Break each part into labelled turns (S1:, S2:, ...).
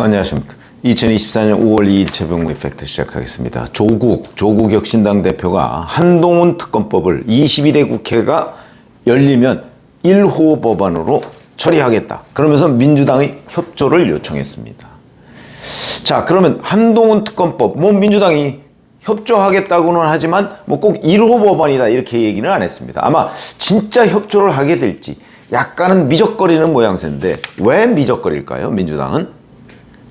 S1: 안녕하십니까. 2024년 5월 2일 최병무 이펙트 시작하겠습니다. 조국 혁신당 대표가 한동훈 특검법을 22대 국회가 열리면 1호 법안으로 처리하겠다. 그러면서 민주당의 협조를 요청했습니다. 자, 그러면 한동훈 특검법, 민주당이 협조하겠다고는 하지만 꼭 1호 법안이다 이렇게 얘기는 안 했습니다. 아마 진짜 협조를 하게 될지 약간은 미적거리는 모양새인데 왜 미적거릴까요? 민주당은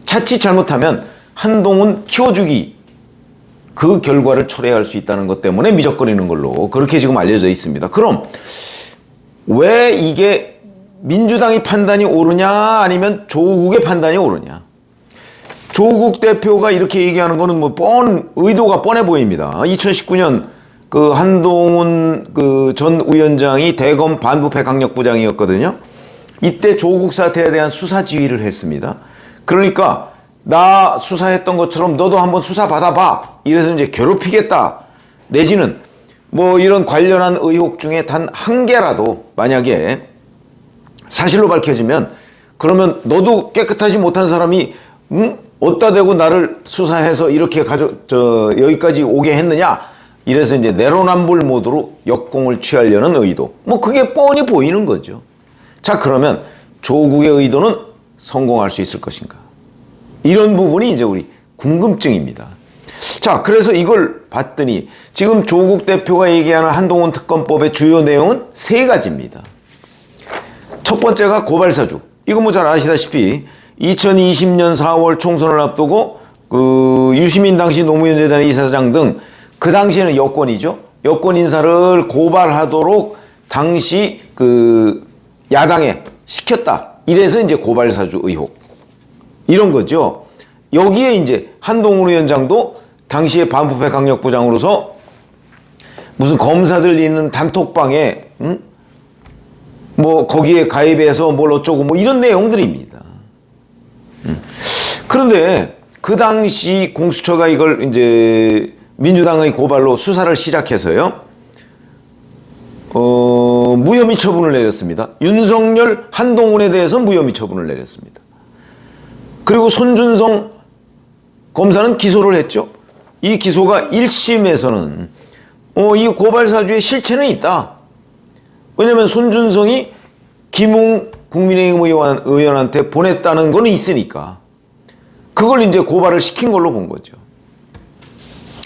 S1: 자칫 잘못하면 한동훈 키워주기 그 결과를 초래할 수 있다는 것 때문에 미적거리는 걸로 그렇게 지금 알려져 있습니다. 그럼 왜 이게 민주당의 판단이 옳으냐 아니면 조국의 판단이 옳으냐? 조국 대표가 이렇게 얘기하는 거는 의도가 뻔해 보입니다. 2019년 그 한동훈 그 전 위원장이 대검 반부패 강력부장이었거든요. 이때 조국 사태에 대한 수사 지휘를 했습니다. 그러니까 나 수사했던 것처럼 너도 한번 수사 받아봐. 이래서 이제 괴롭히겠다. 내지는 이런 관련한 의혹 중에 단 한 개라도 만약에 사실로 밝혀지면 그러면 너도 깨끗하지 못한 사람이 어디다 대고 나를 수사해서 이렇게 여기까지 오게 했느냐? 이래서 이제 내로남불 모드로 역공을 취하려는 의도. 그게 뻔히 보이는 거죠. 자, 그러면 조국의 의도는 성공할 수 있을 것인가? 이런 부분이 이제 우리 궁금증입니다. 자, 그래서 이걸 봤더니 지금 조국 대표가 얘기하는 한동훈 특검법의 주요 내용은 세 가지입니다. 첫 번째가 고발사주. 이거 잘 아시다시피 2020년 4월 총선을 앞두고 그 유시민 당시 노무현재단의 이사장 등 그 당시에는 여권이죠. 여권 인사를 고발하도록 당시 그 야당에 시켰다. 이래서 이제 고발사주 의혹. 이런 거죠. 여기에 이제 한동훈 위원장도 당시에 반부패 강력부장으로서 무슨 검사들 있는 단톡방에 거기에 가입해서 뭘 어쩌고 이런 내용들입니다. 그런데 그 당시 공수처가 이걸 이제 민주당의 고발로 수사를 시작해서요. 무혐의 처분을 내렸습니다. 윤석열, 한동훈에 대해서 무혐의 처분을 내렸습니다. 그리고 손준성 검사는 기소를 했죠. 이 기소가 1심에서는 이 고발사주의 실체는 있다. 왜냐하면 손준성이 김웅 국민의힘 의원한테 보냈다는 건 있으니까 그걸 이제 고발을 시킨 걸로 본 거죠.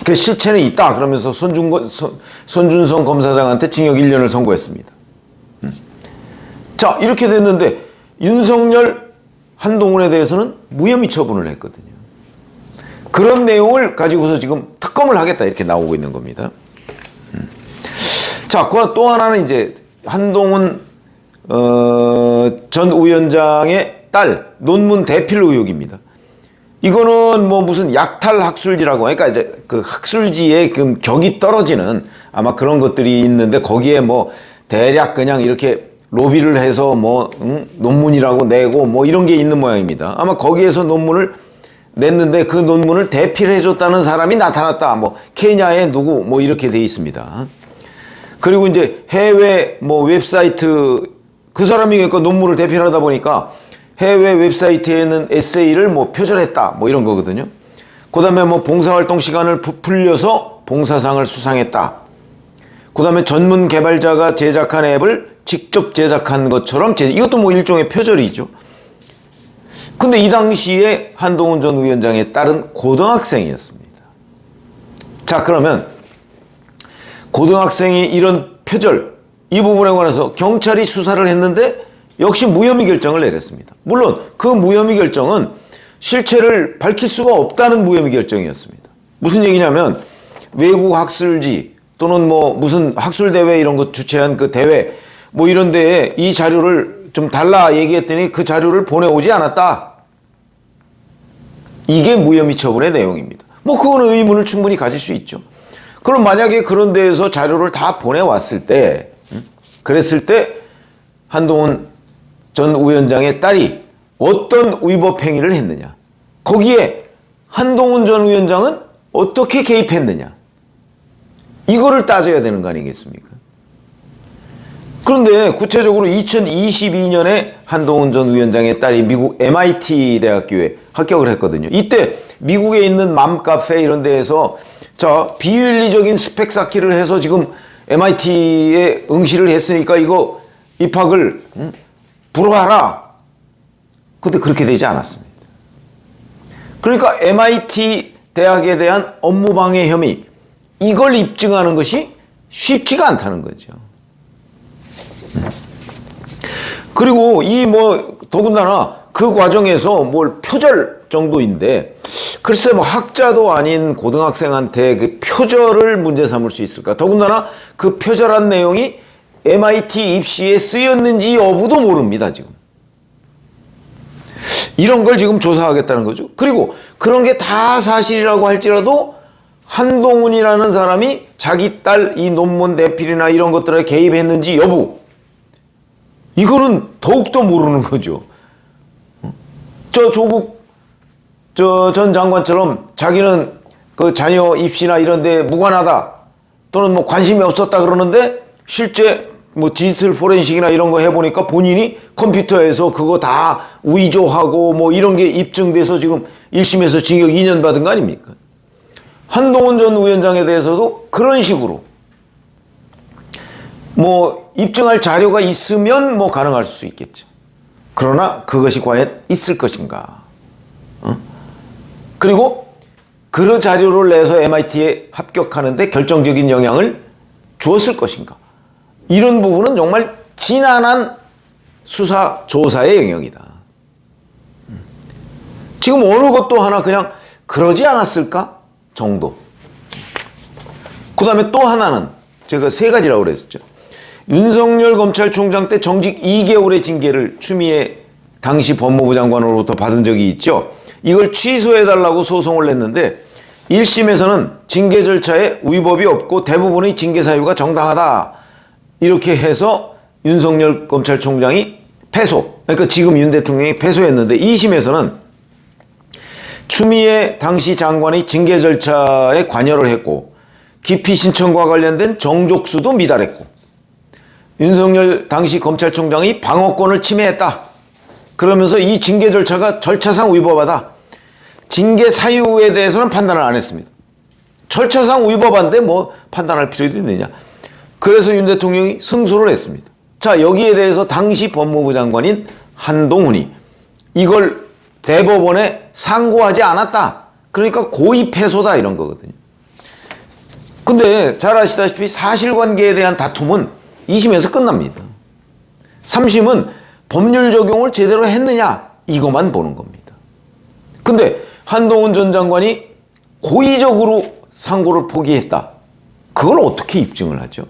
S1: 그 실체는 있다. 그러면서 손준성 검사장한테 징역 1년을 선고했습니다. 자, 이렇게 됐는데 윤석열, 한동훈에 대해서는 무혐의 처분을 했거든요. 그런 내용을 가지고서 지금 특검을 하겠다 이렇게 나오고 있는 겁니다. 자, 또 하나는 이제 한동훈 전 위원장의 딸 논문 대필 의혹입니다. 이거는 무슨 약탈 학술지라고, 그러니까 이제 그 학술지의 그 격이 떨어지는 아마 그런 것들이 있는데 거기에 대략 그냥 이렇게 로비를 해서 논문이라고 내고 이런 게 있는 모양입니다. 아마 거기에서 논문을 냈는데 그 논문을 대필해줬다는 사람이 나타났다. 케냐에 누구 이렇게 돼 있습니다. 그리고 이제 해외 웹사이트 그 사람이 그러니까 논문을 대필하다 보니까 해외 웹사이트에는 에세이를 표절했다. 이런 거거든요. 그 다음에 봉사활동 시간을 불려서 봉사상을 수상했다. 그 다음에 전문 개발자가 제작한 앱을 직접 제작한 것처럼 이것도 일종의 표절이죠. 근데 이 당시에 한동훈 전 위원장의 딸은 고등학생이었습니다. 자, 그러면 고등학생이 이런 표절, 이 부분에 관해서 경찰이 수사를 했는데 역시 무혐의 결정을 내렸습니다. 물론 그 무혐의 결정은 실체를 밝힐 수가 없다는 무혐의 결정이었습니다. 무슨 얘기냐면 외국 학술지 또는 무슨 학술대회 이런 거 주최한 그 대회 이런 데에 이 자료를 좀 달라 얘기했더니 그 자료를 보내오지 않았다. 이게 무혐의 처분의 내용입니다. 그거는 의문을 충분히 가질 수 있죠. 그럼 만약에 그런 데에서 자료를 다 보내왔을 때, 그랬을 때 한동훈 전 위원장의 딸이 어떤 위법 행위를 했느냐? 거기에 한동훈 전 위원장은 어떻게 개입했느냐? 이거를 따져야 되는 거 아니겠습니까? 그런데 구체적으로 2022년에 한동훈 전 위원장의 딸이 미국 MIT 대학교에 합격을 했거든요. 이때 미국에 있는 맘카페 이런 데에서 자, 비윤리적인 스펙 쌓기를 해서 지금 MIT에 응시를 했으니까 이거 입학을 불허하라. 근데 그렇게 되지 않았습니다. 그러니까 MIT 대학에 대한 업무방해 혐의, 이걸 입증하는 것이 쉽지가 않다는 거죠. 그리고 더군다나 그 과정에서 뭘 표절 정도인데, 글쎄 학자도 아닌 고등학생한테 그 표절을 문제 삼을 수 있을까? 더군다나 그 표절한 내용이 MIT 입시에 쓰였는지 여부도 모릅니다, 지금. 이런 걸 지금 조사하겠다는 거죠. 그리고 그런 게 다 사실이라고 할지라도 한동훈이라는 사람이 자기 딸 이 논문 대필이나 이런 것들에 개입했는지 여부, 이거는 더욱더 모르는 거죠. 조국 전 장관처럼 자기는 그 자녀 입시나 이런 데 무관하다 또는 관심이 없었다 그러는데, 실제 디지털 포렌식이나 이런 거 해보니까 본인이 컴퓨터에서 그거 다 위조하고 이런 게 입증돼서 지금 1심에서 징역 2년 받은 거 아닙니까? 한동훈 전 위원장에 대해서도 그런 식으로 입증할 자료가 있으면 가능할 수 있겠죠. 그러나 그것이 과연 있을 것인가? 그리고 그 자료를 내서 MIT에 합격하는데 결정적인 영향을 주었을 것인가? 이런 부분은 정말 지난한 수사 조사의 영역이다. 지금 어느 것도 하나 그냥 그러지 않았을까 정도. 그 다음에 또 하나는 제가 세 가지라고 그랬었죠. 윤석열 검찰총장 때 정직 2개월의 징계를 추미애 당시 법무부 장관으로부터 받은 적이 있죠. 이걸 취소해달라고 소송을 냈는데 1심에서는 징계 절차에 위법이 없고 대부분의 징계 사유가 정당하다, 이렇게 해서 윤석열 검찰총장이 패소, 그러니까 지금 윤 대통령이 패소했는데 2심에서는 추미애 당시 장관의 징계 절차에 관여를 했고 기피 신청과 관련된 정족수도 미달했고 윤석열 당시 검찰총장이 방어권을 침해했다, 그러면서 이 징계 절차가 절차상 위법하다. 징계 사유에 대해서는 판단을 안 했습니다. 절차상 위법한데 판단할 필요도 있느냐. 그래서 윤 대통령이 승소를 했습니다. 자, 여기에 대해서 당시 법무부 장관인 한동훈이 이걸 대법원에 상고하지 않았다, 그러니까 고의 패소다, 이런 거거든요. 근데 잘 아시다시피 사실관계에 대한 다툼은 2심에서 끝납니다. 3심은 법률 적용을 제대로 했느냐, 이것만 보는 겁니다. 근데 한동훈 전 장관이 고의적으로 상고를 포기했다, 그걸 어떻게 입증을 하죠?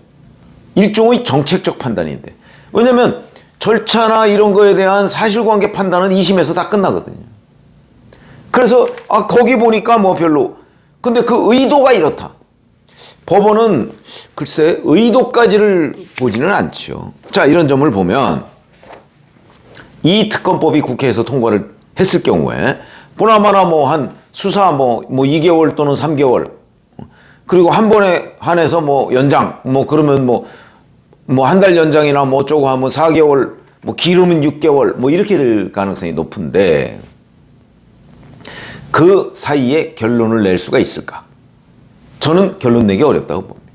S1: 일종의 정책적 판단인데, 왜냐면 절차나 이런 거에 대한 사실관계 판단은 2심에서 다 끝나거든요. 그래서 거기 보니까 별로, 근데 그 의도가 이렇다. 법원은 글쎄 의도까지를 보지는 않죠. 자, 이런 점을 보면 이 특검법이 국회에서 통과를 했을 경우에 보나마나 한 수사 2개월 또는 3개월, 그리고 한 번에 한해서 연장 그러면 한 달 연장이나 어쩌고 하면 4개월, 길으면 6개월 이렇게 될 가능성이 높은데, 그 사이에 결론을 낼 수가 있을까? 저는 결론 내기 어렵다고 봅니다.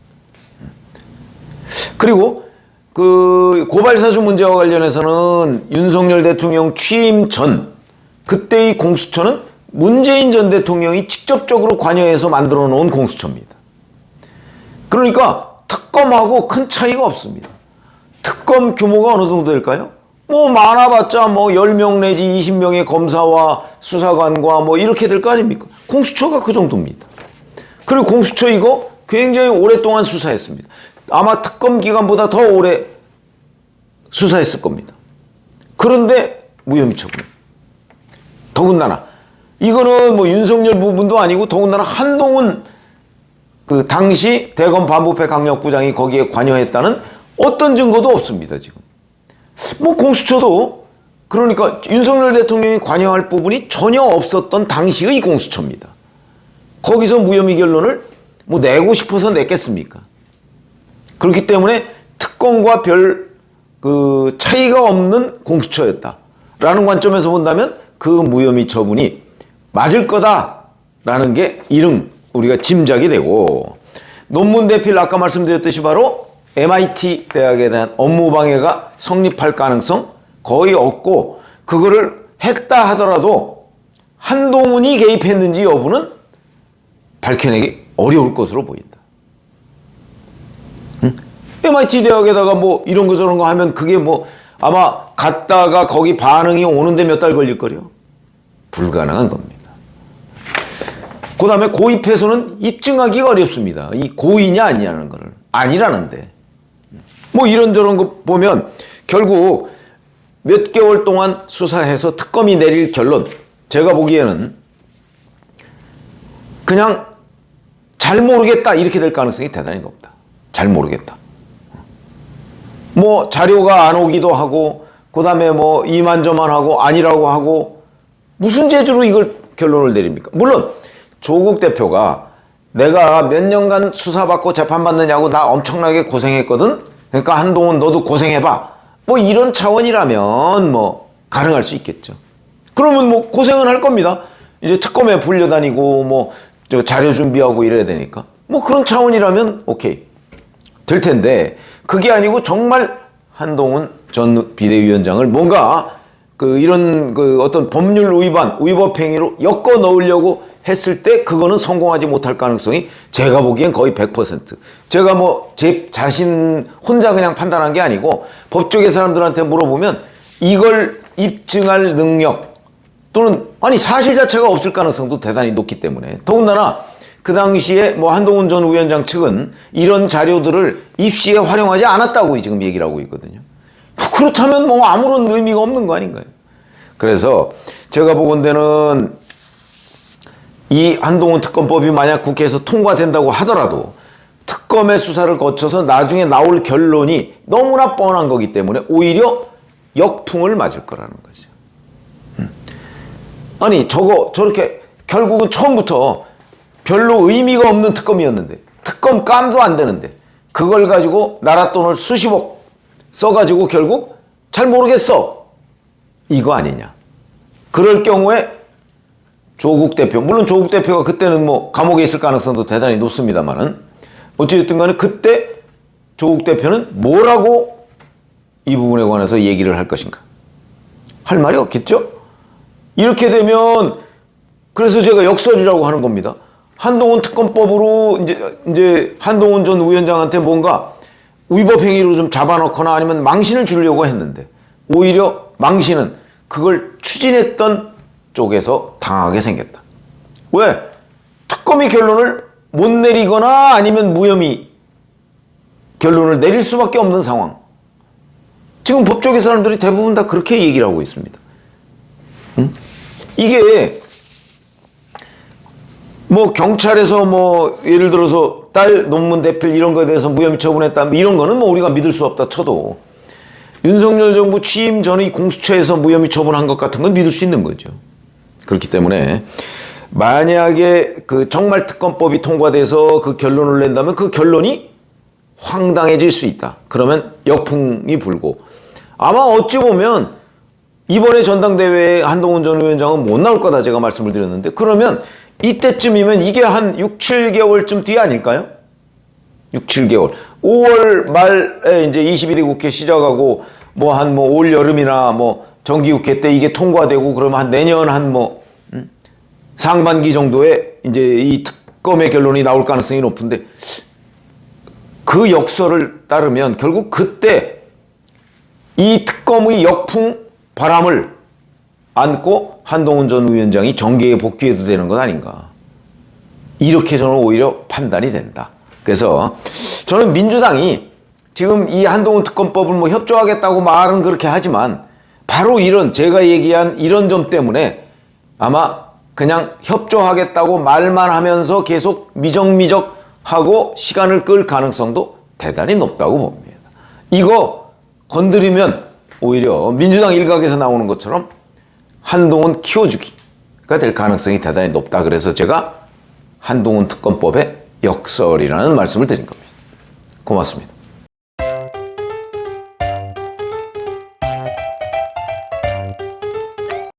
S1: 그리고 그 고발사주 문제와 관련해서는 윤석열 대통령 취임 전 그때의 공수처는 문재인 전 대통령이 직접적으로 관여해서 만들어 놓은 공수처입니다. 그러니까 특검하고 큰 차이가 없습니다. 특검 규모가 어느 정도 될까요? 많아봤자 10명 내지 20명의 검사와 수사관과 이렇게 될 거 아닙니까? 공수처가 그 정도입니다. 그리고 공수처 이거 굉장히 오랫동안 수사했습니다. 아마 특검 기간보다 더 오래 수사했을 겁니다. 그런데 무혐의 처분. 더군다나 이거는 윤석열 부분도 아니고, 더군다나 한동훈 그 당시 대검 반부패 강력부장이 거기에 관여했다는 어떤 증거도 없습니다, 지금. 공수처도 그러니까 윤석열 대통령이 관여할 부분이 전혀 없었던 당시의 공수처입니다. 거기서 무혐의 결론을 내고 싶어서 냈겠습니까? 그렇기 때문에 특검과 별 그 차이가 없는 공수처였다라는 관점에서 본다면 그 무혐의 처분이 맞을 거다라는 게 이름 우리가 짐작이 되고, 논문 대필 아까 말씀드렸듯이 바로 MIT 대학에 대한 업무방해가 성립할 가능성 거의 없고, 그거를 했다 하더라도 한동훈이 개입했는지 여부는 밝혀내기 어려울 것으로 보인다. 응? MIT 대학에다가 뭐 이런 거 저런 거 하면 그게 뭐 아마 갔다가 거기 반응이 오는데 몇 달 걸릴 거려. 불가능한 겁니다. 그 다음에 고입해서는 입증하기가 어렵습니다. 이 고의냐 아니냐는 거를. 아니라는데. 뭐 이런저런 거 보면 결국 몇 개월 동안 수사해서 특검이 내릴 결론, 제가 보기에는 그냥 잘 모르겠다 이렇게 될 가능성이 대단히 높다. 잘 모르겠다. 뭐 자료가 안 오기도 하고, 그 다음에 뭐 이만저만하고 아니라고 하고, 무슨 재주로 이걸 결론을 내립니까? 물론 조국 대표가 내가 몇 년간 수사받고 재판받느냐고 나 엄청나게 고생했거든, 그러니까 한동훈 너도 고생해봐, 뭐 이런 차원이라면 뭐 가능할 수 있겠죠. 그러면 뭐 고생은 할 겁니다. 이제 특검에 불려다니고 뭐 저 자료 준비하고 이래야 되니까 뭐 그런 차원이라면 오케이 될 텐데, 그게 아니고 정말 한동훈 전 비대위원장을 뭔가 그 이런 그 어떤 법률 위반, 위법 행위로 엮어 넣으려고 했을 때 그거는 성공하지 못할 가능성이 제가 보기엔 거의 100%. 제가 뭐 제 자신 혼자 그냥 판단한 게 아니고 법조계 사람들한테 물어보면 이걸 입증할 능력 또는 아니 사실 자체가 없을 가능성도 대단히 높기 때문에, 더군다나 그 당시에 뭐 한동훈 전 위원장 측은 이런 자료들을 입시에 활용하지 않았다고 지금 얘기를 하고 있거든요. 그렇다면 뭐 아무런 의미가 없는 거 아닌가요? 그래서 제가 보건대는 이 한동훈 특검법이 만약 국회에서 통과된다고 하더라도 특검의 수사를 거쳐서 나중에 나올 결론이 너무나 뻔한 거기 때문에 오히려 역풍을 맞을 거라는 거죠. 아니 저렇게 결국은 처음부터 별로 의미가 없는 특검이었는데, 특검 깜도 안 되는데 그걸 가지고 나라 돈을 수십억 써가지고 결국 잘 모르겠어 이거 아니냐. 그럴 경우에 조국 대표, 물론 조국 대표가 그때는 뭐 감옥에 있을 가능성도 대단히 높습니다만은 어찌됐든 간에 그때 조국 대표는 뭐라고 이 부분에 관해서 얘기를 할 것인가? 할 말이 없겠죠? 이렇게 되면 그래서 제가 역설이라고 하는 겁니다. 한동훈 특검법으로 이제 한동훈 전 위원장한테 뭔가 위법 행위로 좀 잡아놓거나 아니면 망신을 주려고 했는데 오히려 망신은 그걸 추진했던 쪽에서 당하게 생겼다. 왜? 특검이 결론을 못 내리거나 아니면 무혐의 결론을 내릴 수밖에 없는 상황. 지금 법조계 사람들이 대부분 다 그렇게 얘기를 하고 있습니다. 응? 이게 뭐 경찰에서 뭐 예를 들어서 딸 논문 대필 이런 거에 대해서 무혐의 처분했다 이런 거는 뭐 우리가 믿을 수 없다 쳐도 윤석열 정부 취임 전의 공수처에서 무혐의 처분한 것 같은 건 믿을 수 있는 거죠. 그렇기 때문에 만약에 그 정말 특검법이 통과돼서 그 결론을 낸다면 그 결론이 황당해질 수 있다. 그러면 역풍이 불고 아마 어찌 보면 이번에 전당대회에 한동훈 전 위원장은 못 나올 거다 제가 말씀을 드렸는데, 그러면 이때쯤이면 이게 한 6, 7개월쯤 뒤 아닐까요? 6, 7개월. 5월 말에 이제 22대 국회 시작하고 뭐 한 뭐 올 여름이나 뭐 정기국회 때 이게 통과되고 그러면 한 내년 한 뭐 상반기 정도에 이제 이 특검의 결론이 나올 가능성이 높은데, 그 역설을 따르면 결국 그때 이 특검의 역풍 바람을 안고 한동훈 전 위원장이 정계에 복귀해도 되는 것 아닌가. 이렇게 저는 오히려 판단이 된다. 그래서 저는 민주당이 지금 이 한동훈 특검법을 뭐 협조하겠다고 말은 그렇게 하지만 바로 이런 제가 얘기한 이런 점 때문에 아마 그냥 협조하겠다고 말만 하면서 계속 미적미적하고 시간을 끌 가능성도 대단히 높다고 봅니다. 이거 건드리면 오히려 민주당 일각에서 나오는 것처럼 한동훈 키워주기가 될 가능성이 대단히 높다. 그래서 제가 한동훈 특검법의 역설이라는 말씀을 드린 겁니다. 고맙습니다.